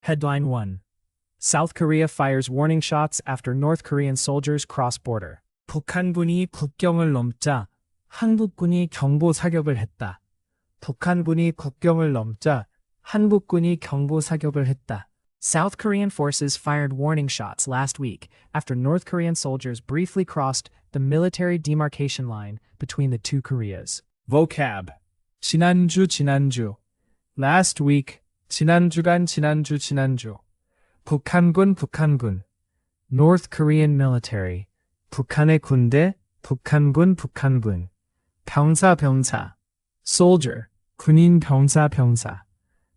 Headline 1. South Korea fires warning shots after North Korean soldiers cross border. 북한군이 국경을 넘자 한국군이 경보 사격을 했다. 북한군이 국경을 넘자 한국군이 경보 사격을 했다. South Korean forces fired warning shots last week after North Korean soldiers briefly crossed the military demarcation line between the two Koreas. Vocab. 지난주. Last week. 지난주. 북한군. North Korean military. 북한의 군대, 북한군. 병사. Soldier. 군인 병사.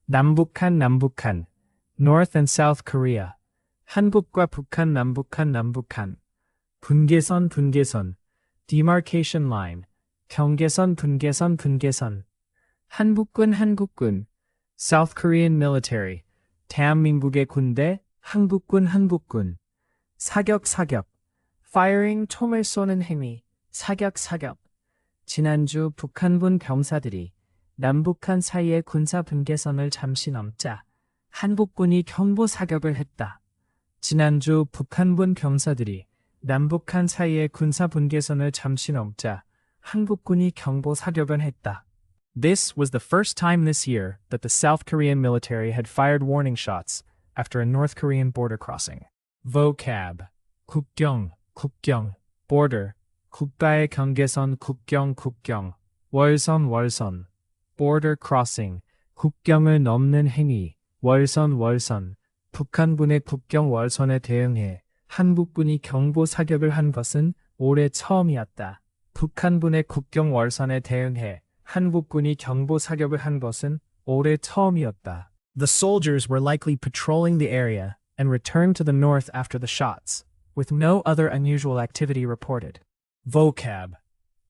남북한. North and South Korea. 한국과 북한, 남북한. 분계선. Demarcation line. 경계선. 한국군. South Korean military. 대한민국의 군대, 한국군. 사격. Firing, 총을 쏘는 행위. 사격. 지난주 북한군 병사들이 남북한 사이의 군사 분계선을 잠시 넘자 한국군이 경보 사격을 했다. 지난주 북한군 병사들이 남북한 사이의 군사 분계선을 잠시 넘자 한국군이 경보 사격을 했다. This was the first time this year that the South Korean military had fired warning shots after a North Korean border crossing. Vocab. 국경. Border. 국가의 경계선 국경. 월선. Border crossing. 국경을 넘는 행위. 월선. 북한군의 국경 월선에 대응해 한국군이 경보 사격을 한 것은 올해 처음이었다. 북한군의 국경 월선에 대응해 한국군이 경보 사격을 한 것은 올해 처음이었다. The soldiers were likely patrolling the area and returned to the north after the shots, with no other unusual activity reported. Vocab.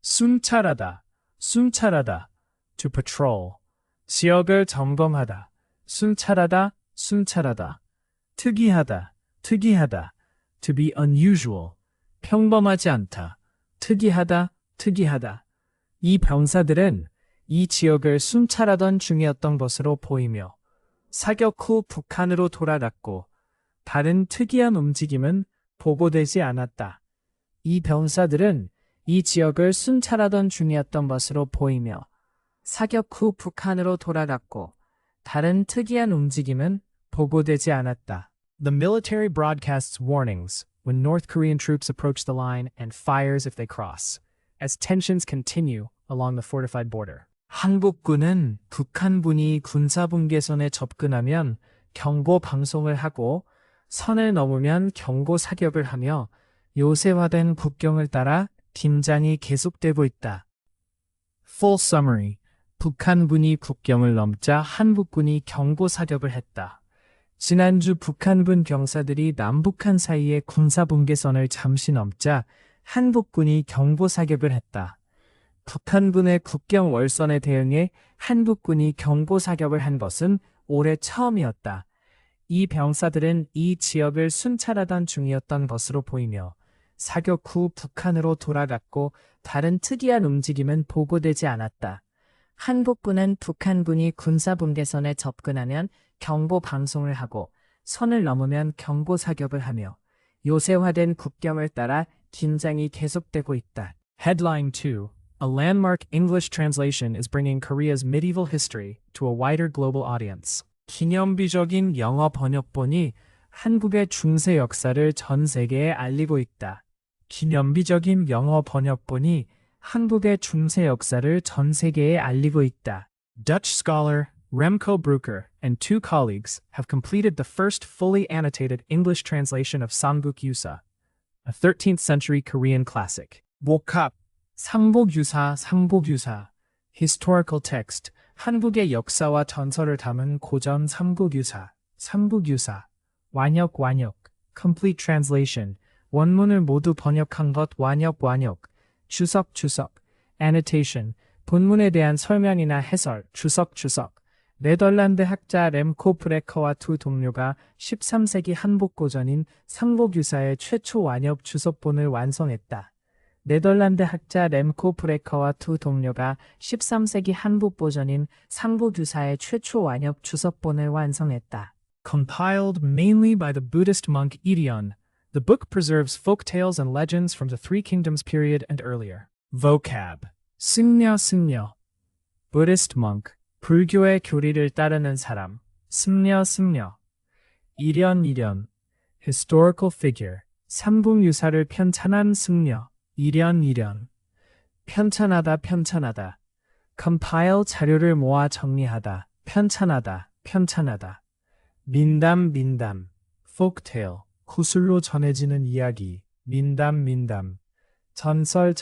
순찰하다. To patrol. 지역을 점검하다. 순찰하다. 특이하다. To be unusual. 평범하지 않다. 특이하다. 이 병사들은 이 지역을 순찰하던 중이었던 것으로 보이며 사격 후 북한으로 돌아갔고 다른 특이한 움직임은 보고되지 않았다. 이 병사들은 이 지역을 순찰하던 중이었던 것으로 보이며 사격 후 북한으로 돌아갔고 다른 특이한 움직임은 보고되지 않았다. The military broadcasts warnings when North Korean troops approach the line and fires if they cross, as tensions continue along the fortified border. 한국군은 북한군이 군사분계선에 접근하면 경보 방송을 하고 선을 넘으면 경고 사격을 하며 요새화된 국경을 따라 긴장이 계속되고 있다. Full summary. 북한군이 국경을 넘자 한국군이 경보 사격을 했다. 지난주 북한군 병사들이 남북한 사이의 군사분계선을 잠시 넘자 한국군이 경보 사격을 했다. 북한군의 국경 월선에 대응해 한국군이 경보 사격을 한 것은 올해 처음이었다. 이 병사들은 이 지역을 순찰하던 중이었던 것으로 보이며 사격 후 북한으로 돌아갔고 다른 특이한 움직임은 보고되지 않았다. 한국군은 북한군이 군사분계선에 접근하면 경보 방송을 하고 선을 넘으면 경보 사격을 하며 요새화된 국경을 따라 긴장이 계속되고 있다. Headline 2. A landmark English translation is bringing Korea's medieval history to a wider global audience. 기념비적인 영어 번역본이 한국의 중세 역사를 전 세계에 알리고 있다. 기념비적인 영어 번역본이 한국의 중세 역사를 전 세계에 알리고 있다. Dutch scholar Remco Breuker and two colleagues have completed the first fully annotated English translation of Samguk Yusa, a 13th century Korean classic. 목합, 삼복유사, historical text, 한국의 역사와 전설을 담은 고전 삼국유사, 완역, complete translation, 원문을 모두 번역한 것 완역, 주석, annotation, 본문에 대한 설명이나 해설, 주석. 네덜란드 학자 렘코 브레커와 두 동료가 13세기 한복 고전인 삼복유사의 최초 완역 주석본을 완성했다. 네덜란드 학자 렘코 브레커와 두 동료가 13세기 한복 버전인 삼복유사의 최초 완역 주석본을 완성했다. Compiled mainly by the Buddhist monk Iryeon, the book preserves folk tales and legends from the Three Kingdoms period and earlier. Vocab. 승려. Buddhist monk. 불교의 교리를 따르는 사람. 승려. 일연. Historical figure. 삼국유사를 편찬한 승려. 일연. 편찬하다. Compile 자료를 모아 정리하다. 편찬하다. 민담. Folktale. 구술로 전해지는 이야기. 민담. 전설.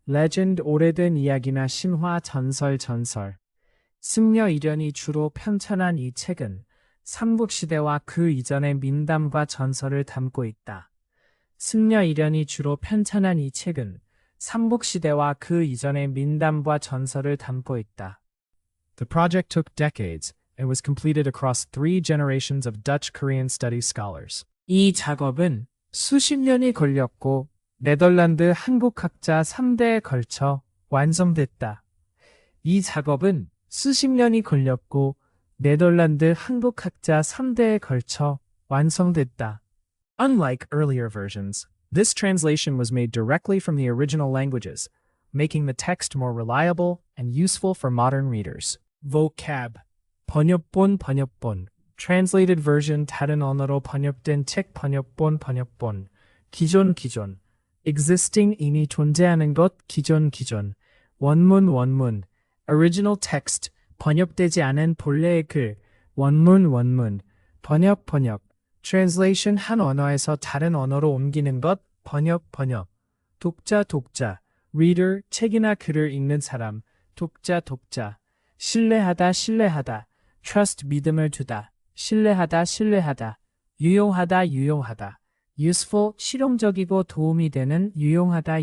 Legend 오래된 이야기나 신화 전설. 승려 일연이 주로 편찬한 이 책은 삼국시대와 그 이전의 민담과 전설을 담고 있다. 승려 일연이 주로 편찬한 이 책은 삼국시대와 그 이전의 민담과 전설을 담고 있다. The project took decades and was completed across 3 generations of Dutch Korean studies scholars. 이 작업은 수십 년이 걸렸고 네덜란드 한국학자 3대에 걸쳐 완성됐다. 이 작업은 수십 년이 걸렸고 네덜란드 한국학자 3대에 걸쳐 완성됐다. Unlike earlier versions, this translation was made directly from the original languages, making the text more reliable and useful for modern readers. Vocab. 번역본. Translated version 다른 언어로 번역된 책 번역본. 기존. Existing 이미 존재하는 것 기존. 원문. Original text 번역되지 않은 본래의 글. 원문. 번역. Translation 한 언어에서 다른 언어로 옮기는 것 번역. 독자. Reader 책이나 글을 읽는 사람. 독자. 신뢰하다. Trust 믿음을 두다. 신뢰하다. 유용하다. Useful 실용적이고 도움이 되는 유용하다.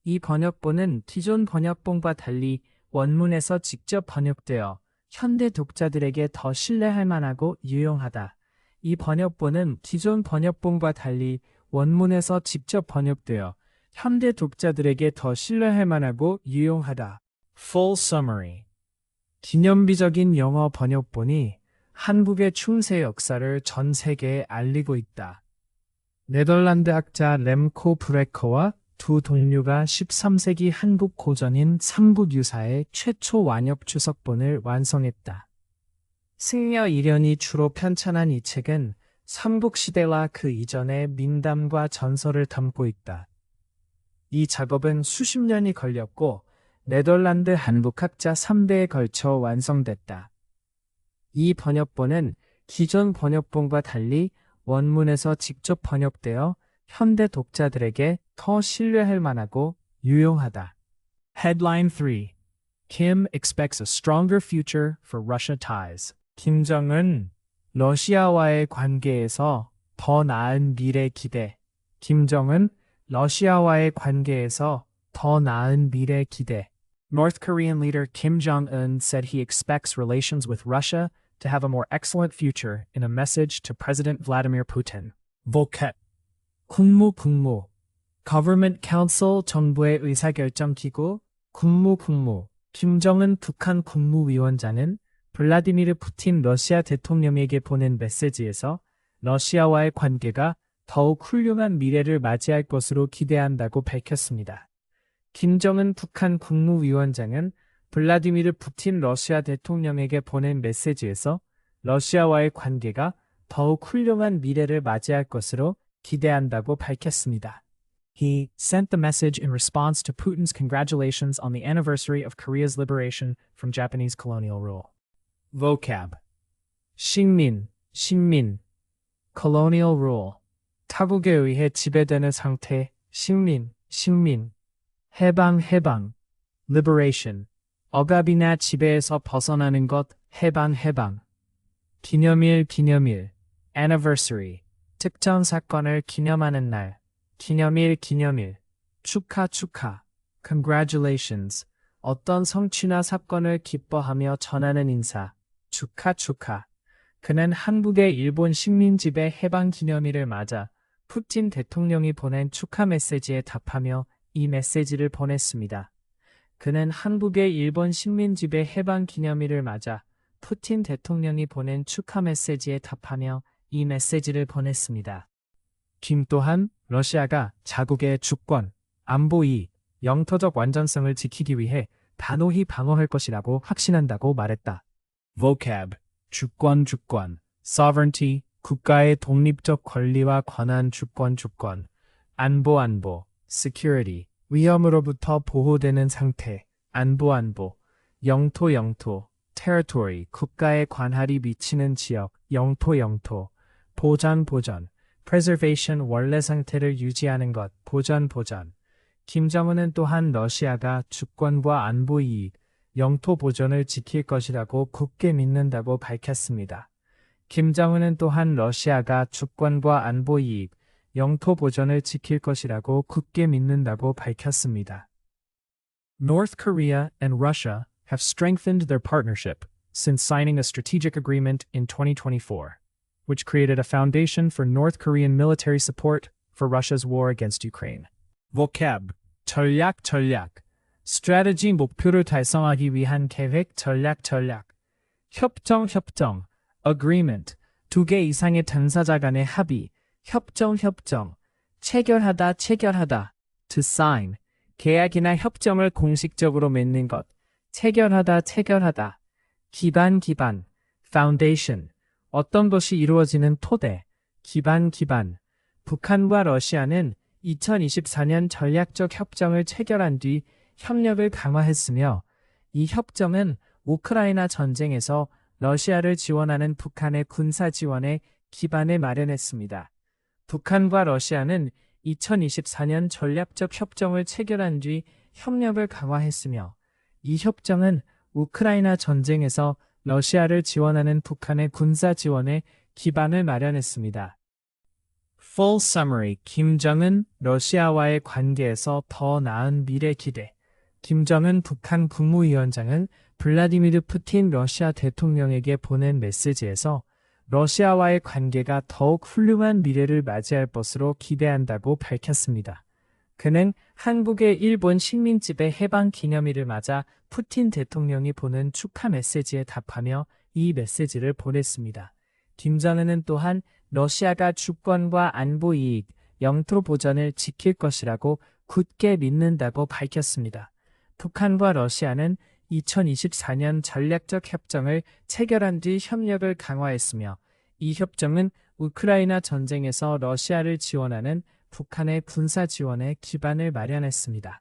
이 번역본은 기존 번역본과 달리 원문에서 직접 번역되어 현대 독자들에게 더 신뢰할 만하고 유용하다. 이 번역본은 기존 번역본과 달리 원문에서 직접 번역되어 현대 독자들에게 더 신뢰할 만하고 유용하다. Full summary. 기념비적인 영어 번역본이 한국의 충세 역사를 전 세계에 알리고 있다. 네덜란드 학자 렘코 브레커와 두 동료가 13세기 한국 고전인 삼국유사의 최초 완역 주석본을 완성했다. 승려 일연이 주로 편찬한 이 책은 삼국시대와 그 이전의 민담과 전설을 담고 있다. 이 작업은 수십 년이 걸렸고 네덜란드 한국학자 3대에 걸쳐 완성됐다. 이 번역본은 기존 번역본과 달리 원문에서 직접 번역되어 현대 독자들에게 더 신뢰할 만하고 유용하다. Headline 3. Kim expects a stronger future for Russia ties. 김정은 러시아와의 관계에서 더 나은 미래 기대. 김정은 러시아와의 관계에서 더 나은 미래 기대. North Korean leader Kim Jong-un said he expects relations with Russia to have a more excellent future in a message to President Vladimir Putin. Vocab. 국무. Government Council 정부의 의사결정기구. 국무. 김정은 북한 국무위원장은 블라디미르 푸틴 러시아 대통령에게 보낸 메시지에서 러시아와의 관계가 더욱 훌륭한 미래를 맞이할 것으로 기대한다고 밝혔습니다. 김정은 북한 국무위원장은 블라디미르 푸틴 러시아 대통령에게 보낸 메시지에서 러시아와의 관계가 더욱 훌륭한 미래를 맞이할 것으로 기대한다고 밝혔습니다. He sent the message in response to Putin's congratulations on the anniversary of Korea's liberation from Japanese colonial rule. Vocab. 식민, colonial rule. 타국에 의해 지배되는 상태, 식민. 해방, liberation. 억압이나 지배에서 벗어나는 것, 해방. 기념일, anniversary. 특정 사건을 기념하는 날, 기념일. 축하. Congratulations. 어떤 성취나 사건을 기뻐하며 전하는 인사, 축하. 그는 한국의 일본 식민지배 해방 기념일을 맞아 푸틴 대통령이 보낸 축하 메시지에 답하며 이 메시지를 보냈습니다. 그는 한국의 일본 식민지배 해방 기념일을 맞아 푸틴 대통령이 보낸 축하 메시지에 답하며 이 메시지를 보냈습니다. 김 또한 러시아가 자국의 주권, 안보 이익, 영토적 완전성을 지키기 위해 단호히 방어할 것이라고 확신한다고 말했다. vocab, 주권, sovereignty, 국가의 독립적 권리와 권한, 주권, 안보, security, 위험으로부터 보호되는 상태, 안보, 영토, territory, 국가의 관할이 미치는 지역, 영토, 보전, preservation, 원래 상태를 유지하는 것, 보전. 김정은은 또한 러시아가 주권과 안보 이익, 영토 보존을 지킬 것이라고 굳게 믿는다고 밝혔습니다. 김정은은 또한 러시아가 주권과 안보 이익, 영토 보존을 지킬 것이라고 굳게 믿는다고 밝혔습니다. North Korea and Russia have strengthened their partnership since signing a strategic agreement in 2024, which created a foundation for North Korean military support for Russia's war against Ukraine. vocab, 전략, strategy, 목표를 달성하기 위한 계획, 전략, 협정, agreement, 두 개 이상의 당사자 간의 합의, 협정, 체결하다, to sign, 계약이나 협정을 공식적으로 맺는 것, 체결하다, 기반, foundation, 어떤 것이 이루어지는 토대, 기반. 북한과 러시아는 2024년 전략적 협정을 체결한 뒤 협력을 강화했으며 이 협정은 우크라이나 전쟁에서 러시아를 지원하는 북한의 군사 지원에 기반을 마련했습니다. 북한과 러시아는 2024년 전략적 협정을 체결한 뒤 협력을 강화했으며 이 협정은 우크라이나 전쟁에서 러시아를 지원하는 북한의 군사 지원에 기반을 마련했습니다. Full summary, 김정은, 러시아와의 관계에서 더 나은 미래 기대. 김정은 북한 국무위원장은 블라디미르 푸틴 러시아 대통령에게 보낸 메시지에서 러시아와의 관계가 더욱 훌륭한 미래를 맞이할 것으로 기대한다고 밝혔습니다. 그는 한국의 일본 식민지배 해방 기념일을 맞아 푸틴 대통령이 보낸 축하 메시지에 답하며 이 메시지를 보냈습니다. 김정은은 또한 러시아가 주권과 안보 이익, 영토 보전을 지킬 것이라고 굳게 믿는다고 밝혔습니다. 북한과 러시아는 2024년 전략적 협정을 체결한 뒤 협력을 강화했으며 이 협정은 우크라이나 전쟁에서 러시아를 지원하는 북한의 군사 지원에 기반을 마련했습니다.